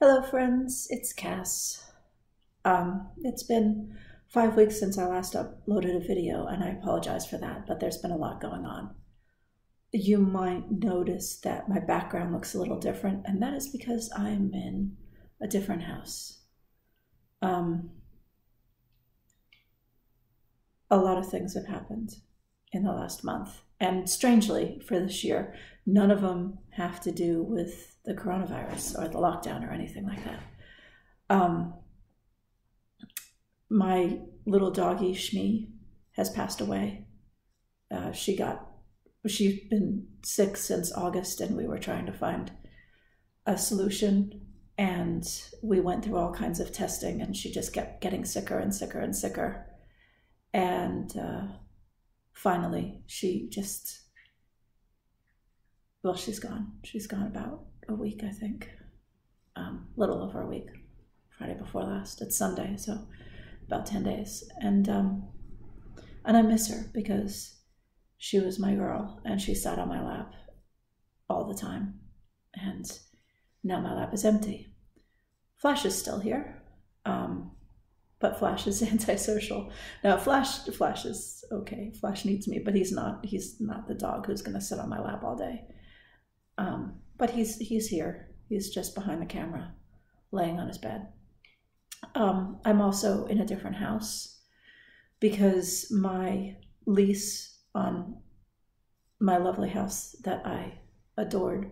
Hello, friends. It's Cass. It's been 5 weeks since I last uploaded a video, and I apologize for that, but there's been a lot going on. You might notice that my background looks a little different, and that is because I'm in a different house. A lot of things have happened in the last month, and strangely, for this year, none of them have to do with the coronavirus or the lockdown or anything like that. My little doggy Shmi has passed away. She's been sick since August, and we were trying to find a solution. And we went through all kinds of testing, and she just kept getting sicker and sicker and sicker. And finally, she's gone. She's gone about a week, I think. Little over a week. Friday before last. It's Sunday, so about 10 days. And I miss her because she was my girl, and she sat on my lap all the time. And now my lap is empty. Flash is still here. But Flash is antisocial. Now Flash is okay. Flash needs me, but he's not the dog who's gonna sit on my lap all day. But he's here. He's just behind the camera, laying on his bed. I'm also in a different house because my lease on my lovely house that I adored,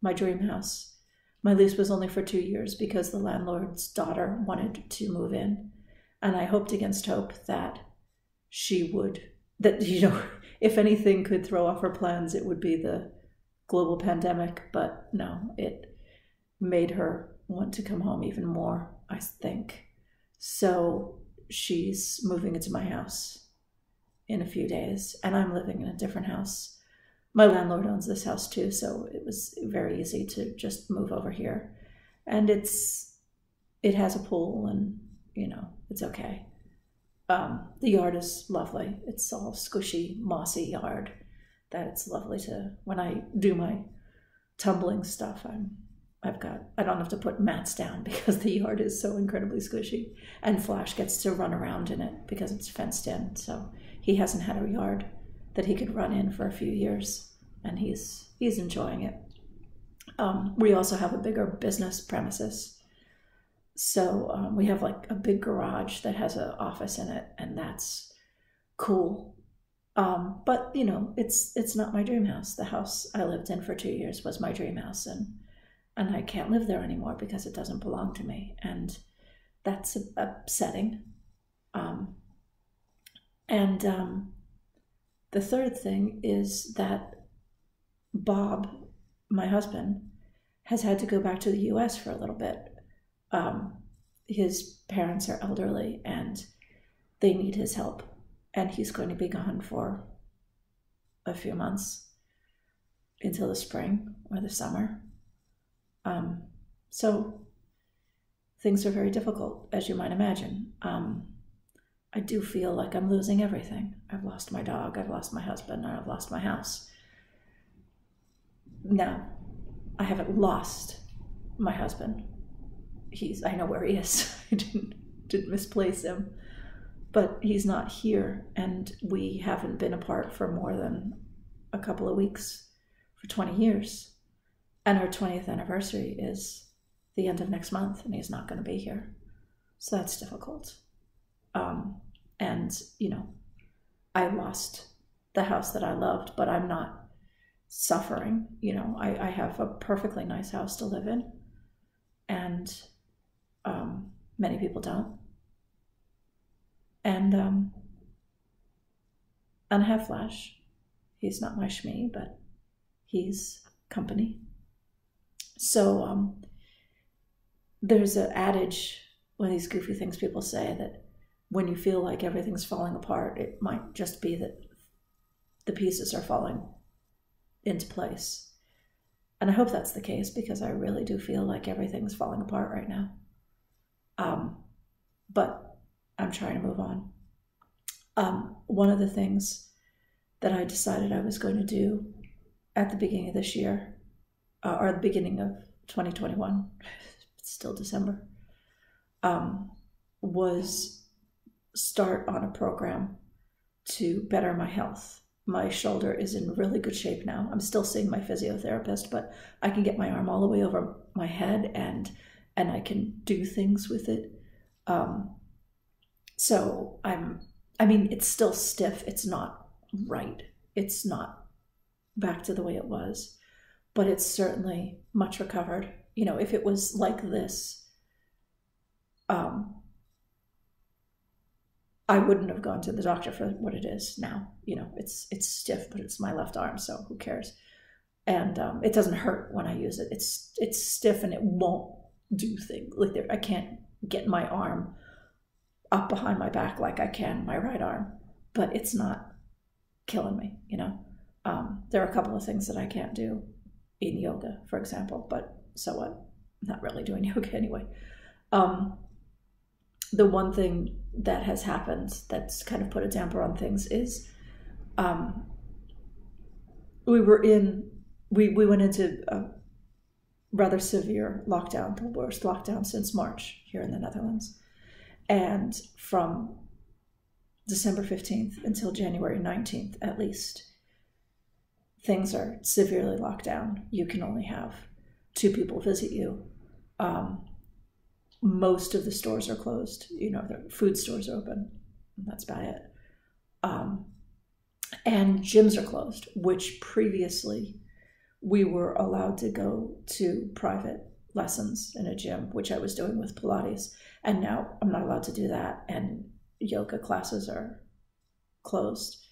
my dream house, my lease was only for 2 years because the landlord's daughter wanted to move in. And I hoped against hope that if anything could throw off her plans, it would be the global pandemic. But no, it made her want to come home even more, I think. So she's moving into my house in a few days, and I'm living in a different house. My landlord owns this house too, so it was very easy to just move over here. And it has a pool, and it's okay. The yard is lovely. It's all squishy, mossy yard that it's lovely to, when I do my tumbling stuff, I don't have to put mats down because the yard is so incredibly squishy. And Flash gets to run around in it because it's fenced in. So he hasn't had a yard that he could run in for a few years, and he's enjoying it. We also have a bigger business premises. So we have like a big garage that has an office in it, and that's cool. But it's not my dream house. The house I lived in for 2 years was my dream house, and I can't live there anymore because it doesn't belong to me, and that's upsetting. The third thing is that Bob, my husband, has had to go back to the US for a little bit. His parents are elderly, and they need his help, and he's going to be gone for a few months until the spring or the summer. So things are very difficult, as you might imagine. I do feel like I'm losing everything. I've lost my dog, I've lost my husband, and I've lost my house. Now, I haven't lost my husband. I know where he is. I didn't misplace him, but he's not here, and we haven't been apart for more than a couple of weeks for 20 years. And our 20th anniversary is the end of next month, and he's not going to be here. So that's difficult. I lost the house that I loved, but I'm not suffering. I have a perfectly nice house to live in, and many people don't. And I have Flash. He's not my Shmi, but he's company. So there's an adage, one of these goofy things people say, that when you feel like everything's falling apart, it might just be that the pieces are falling into place. And I hope that's the case, because I really do feel like everything's falling apart right now. But I'm trying to move on. One of the things that I decided I was going to do at the beginning of this year, or the beginning of 2021, it's still December, was start on a program to better my health. My shoulder is in really good shape now. I'm still seeing my physiotherapist, but I can get my arm all the way over my head and I can do things with it. So I mean, it's still stiff. It's not right. It's not back to the way it was, but it's certainly much recovered. You know, if it was like this, I wouldn't have gone to the doctor for what it is now. You know, it's stiff, but it's my left arm, so who cares? And it doesn't hurt when I use it. It's stiff and it won't do things. Like I can't get my arm up behind my back like I can my right arm, but it's not killing me, you know. There are a couple of things that I can't do in yoga, for example, but so what? I'm not really doing yoga anyway. The one thing that has happened that's kind of put a damper on things is we went into a rather severe lockdown, the worst lockdown since March here in the Netherlands. And from December 15th until January 19th, at least, things are severely locked down. You can only have 2 people visit you. Most of the stores are closed. You know, the food stores are open. That's about it. And gyms are closed, which previously we were allowed to go to private lessons in a gym, which I was doing with Pilates. And now I'm not allowed to do that. And yoga classes are closed.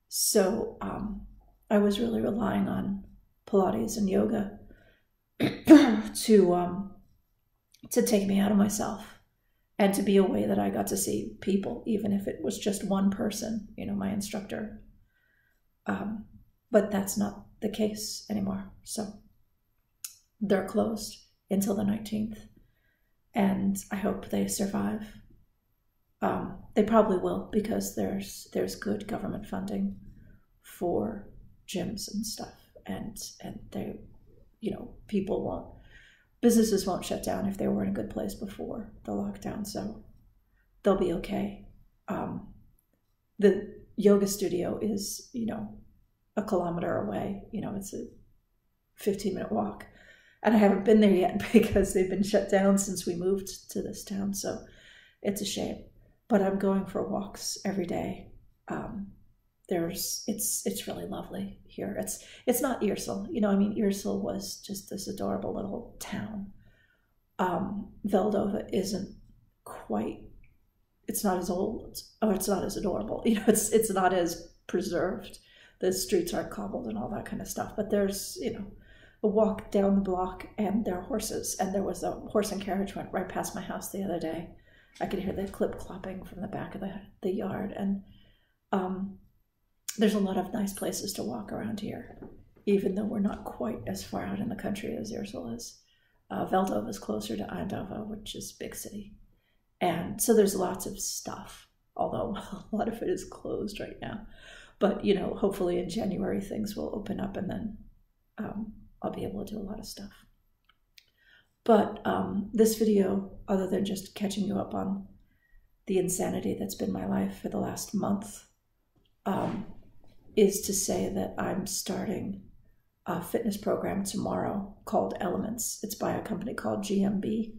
So I was really relying on Pilates and yoga to take me out of myself and to be a way that I got to see people, even if it was just one person, you know, my instructor. But that's not the case anymore. So they're closed until the 19th. And I hope they survive. They probably will, because there's good government funding for gyms and stuff. And they, you know, businesses won't shut down if they were in a good place before the lockdown, so they'll be okay. The yoga studio is, you know, a kilometer away. You know, it's a 15-minute walk. And I haven't been there yet because they've been shut down since we moved to this town, so it's a shame. But I'm going for walks every day. It's really lovely here. It's not Iersel, you know. I mean, Iersel was just this adorable little town. Veldhoven isn't quite. It's not as old. It's not as adorable. You know, it's not as preserved. The streets aren't cobbled and all that kind of stuff. But there's, you know, a walk down the block and there are horses. And there was a horse and carriage went right past my house the other day. I could hear the clip-clopping from the back of the yard. And there's a lot of nice places to walk around here, even though we're not quite as far out in the country as Iersel is. Veldhoven is closer to Eindhoven, which is a big city. And so there's lots of stuff, although a lot of it is closed right now. But, you know, hopefully in January things will open up and then I'll be able to do a lot of stuff. But this video, other than just catching you up on the insanity that's been my life for the last month, is to say that I'm starting a fitness program tomorrow called Elements. It's by a company called GMB,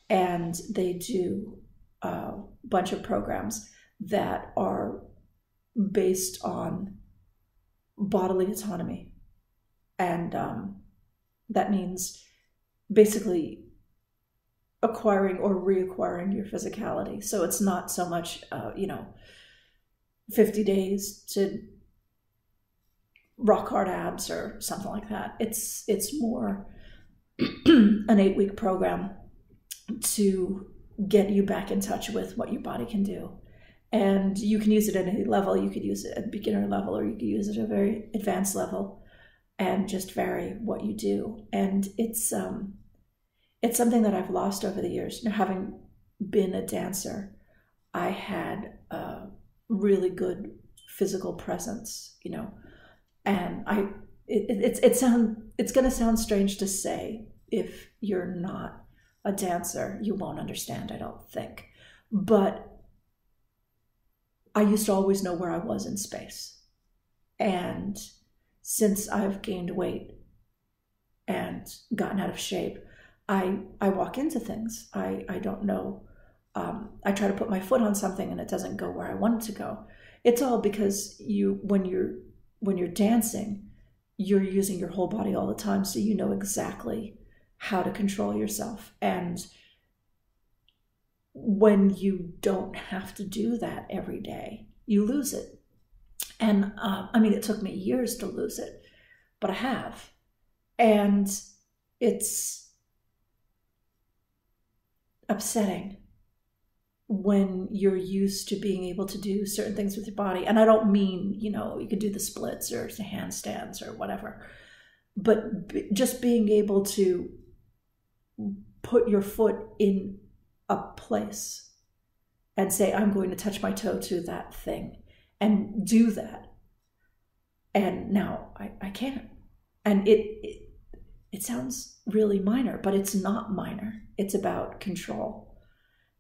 and they do a bunch of programs that are based on bodily autonomy. And that means basically acquiring or reacquiring your physicality. So it's not so much, 50 days to rock hard abs or something like that. It's more an 8-week program to get you back in touch with what your body can do. And you can use it at any level. You could use it at beginner level, or you could use it at a very advanced level, and just vary what you do. And it's something that I've lost over the years. You know, having been a dancer, I had a really good physical presence, you know, and it's going to sound strange to say if you're not a dancer, you won't understand, I don't think. But I used to always know where I was in space. And since I've gained weight and gotten out of shape, I walk into things. I don't know. I try to put my foot on something and it doesn't go where I want it to go. It's all because when you're dancing, you're using your whole body all the time, so you know exactly how to control yourself. And when you don't have to do that every day, you lose it. And I mean, it took me years to lose it, but I have. And it's upsetting when you're used to being able to do certain things with your body. And I don't mean, you can do the splits or the handstands or whatever, but just being able to put your foot in a place and say, I'm going to touch my toe to that thing and do that. And now I can't. And it sounds really minor, but it's not minor. It's about control.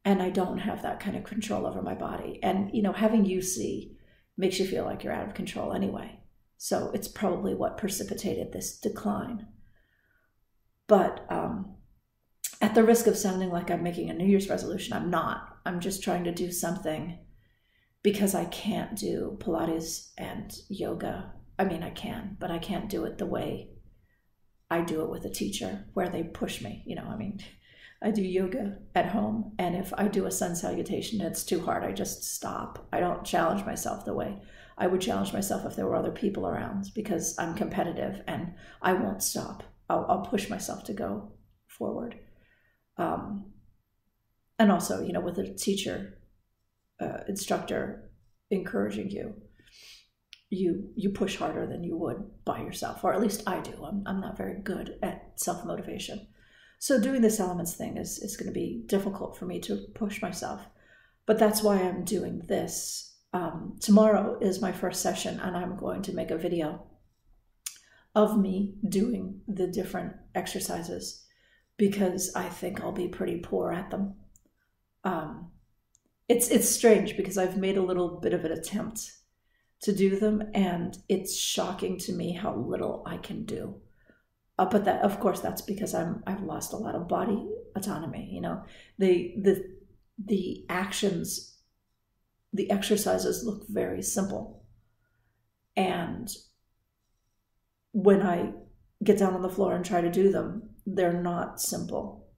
And I don't have that kind of control over my body. And, having UC makes you feel like you're out of control anyway. So it's probably what precipitated this decline. But at the risk of sounding like I'm making a New Year's resolution, I'm not. I'm just trying to do something because I can't do Pilates and yoga. I mean, I can, but I can't do it the way I do it with a teacher where they push me. I do yoga at home, and if I do a sun salutation and it's too hard, I just stop. I don't challenge myself the way I would challenge myself if there were other people around, because I'm competitive and I won't stop. I'll push myself to go forward. And also, with a teacher, instructor encouraging you push harder than you would by yourself, or at least I do. I'm not very good at self-motivation. So doing this elements thing is going to be difficult for me to push myself. But that's why I'm doing this. Tomorrow is my first session, and I'm going to make a video of me doing the different exercises because I think I'll be pretty poor at them. It's strange because I've made a little bit of an attempt to do them, and it's shocking to me how little I can do. But that, of course, that's because I've lost a lot of body autonomy. The actions, the exercises look very simple, and when I get down on the floor and try to do them, they're not simple,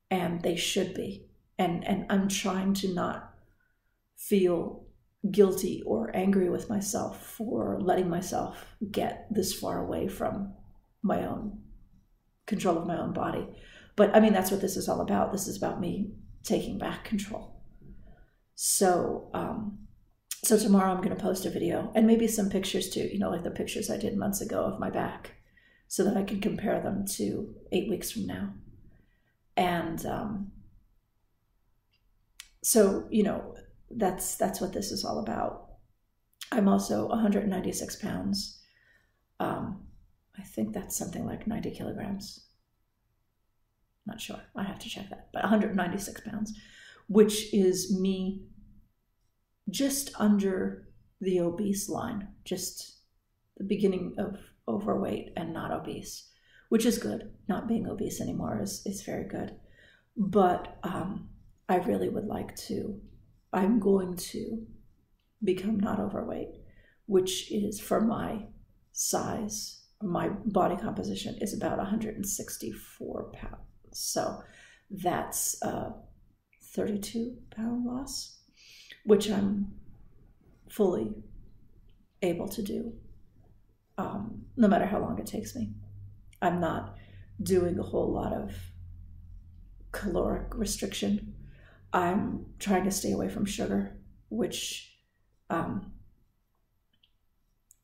and they should be. And I'm trying to not feel guilty or angry with myself for letting myself get this far away from my own control of my own body. But I mean, that's what this is all about. This is about me taking back control. So tomorrow I'm going to post a video and maybe some pictures too, like the pictures I did months ago of my back, so that I can compare them to 8 weeks from now. And so, that's what this is all about. I'm also 196 pounds. I think that's something like 90 kilograms. Not sure. I have to check that. But 196 pounds, which is me just under the obese line, just the beginning of overweight and not obese, which is good. Not being obese anymore is very good. But I really would like to. I'm going to become not overweight, which is, for my size, my body composition is about 164 pounds. So that's a 32-pound loss, which I'm fully able to do, no matter how long it takes me. I'm not doing a whole lot of caloric restriction. I'm trying to stay away from sugar, which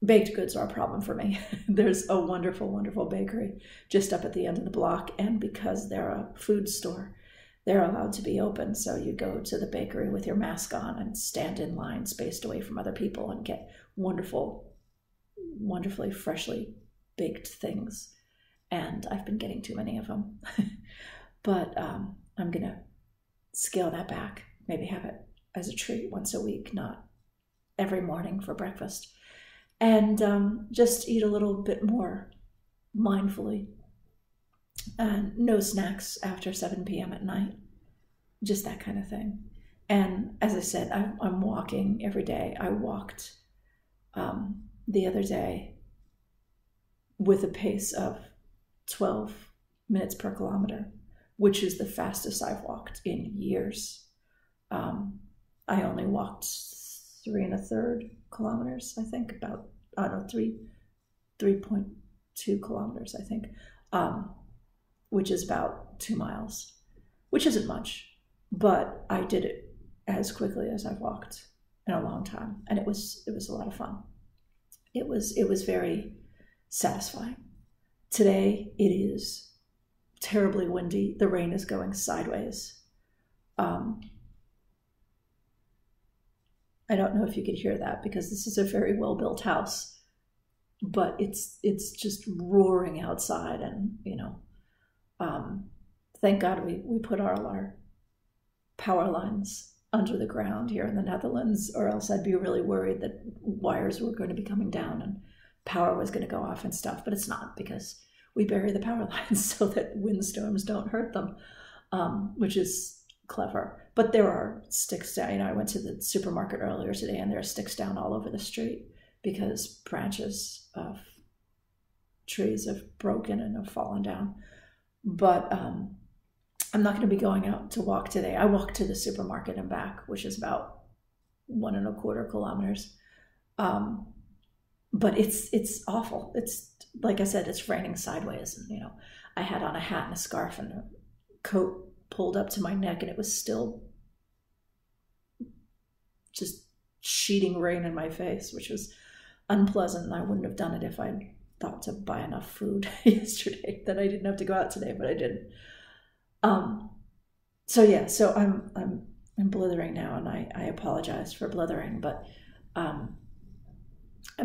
baked goods are a problem for me. There's a wonderful, wonderful bakery just up at the end of the block, and because they're a food store, they're allowed to be open. So you go to the bakery with your mask on and stand in line spaced away from other people and get wonderfully freshly baked things. And I've been getting too many of them. But I'm going to scale that back, maybe have it as a treat once a week, not every morning for breakfast. And just eat a little bit more mindfully. And no snacks after 7 p.m. at night, just that kind of thing. And as I said, I'm walking every day. I walked the other day with a pace of 12 minutes per kilometer, which is the fastest I've walked in years. I only walked 3.25 kilometers, I think, about, 3.2 kilometers, I think, which is about 2 miles, which isn't much, but I did it as quickly as I've walked in a long time. And it was a lot of fun. It was very satisfying. Today it is terribly windy. The rain is going sideways. I don't know if you could hear that because this is a very well-built house, but it's just roaring outside. And, thank God we put our power lines under the ground here in the Netherlands, or else I'd be really worried that wires were going to be coming down and power was going to go off and stuff. But it's not, because we bury the power lines so that windstorms don't hurt them, which is clever. But there are sticks down. I went to the supermarket earlier today and there are sticks down all over the street because branches of trees have broken and have fallen down. But I'm not going to be going out to walk today. I walked to the supermarket and back, which is about 1.25 kilometers. But it's awful. It's, like I said, it's raining sideways. And, I had on a hat and a scarf and a coat pulled up to my neck, and it was still just sheeting rain in my face, which was unpleasant. And I wouldn't have done it if I'd thought to buy enough food yesterday that I didn't have to go out today, but I didn't. So I'm blithering now, and I apologize for blithering, but I'm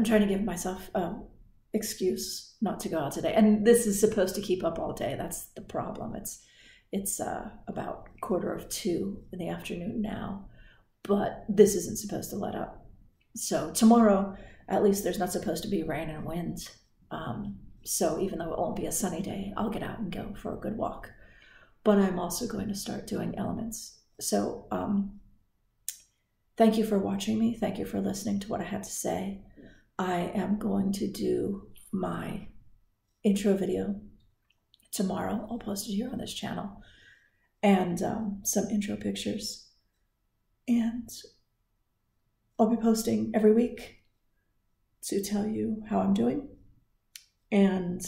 trying to give myself excuse not to go out today. And this is supposed to keep up all day. That's the problem. It's about 1:45 in the afternoon now, but this isn't supposed to let up. So tomorrow, at least, there's not supposed to be rain and wind. So even though it won't be a sunny day, I'll get out and go for a good walk. But I'm also going to start doing elements. So thank you for watching me. Thank you for listening to what I had to say. I am going to do my intro video tomorrow. I'll post it here on this channel, and some intro pictures. And I'll be posting every week to tell you how I'm doing. And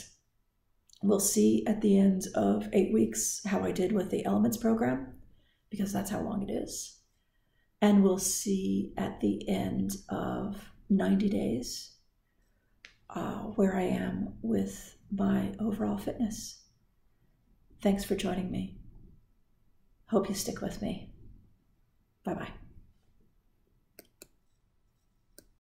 we'll see at the end of 8 weeks how I did with the Elements program, because that's how long it is. And we'll see at the end of 90 days where I am with my overall fitness. Thanks for joining me. Hope you stick with me. Bye-bye.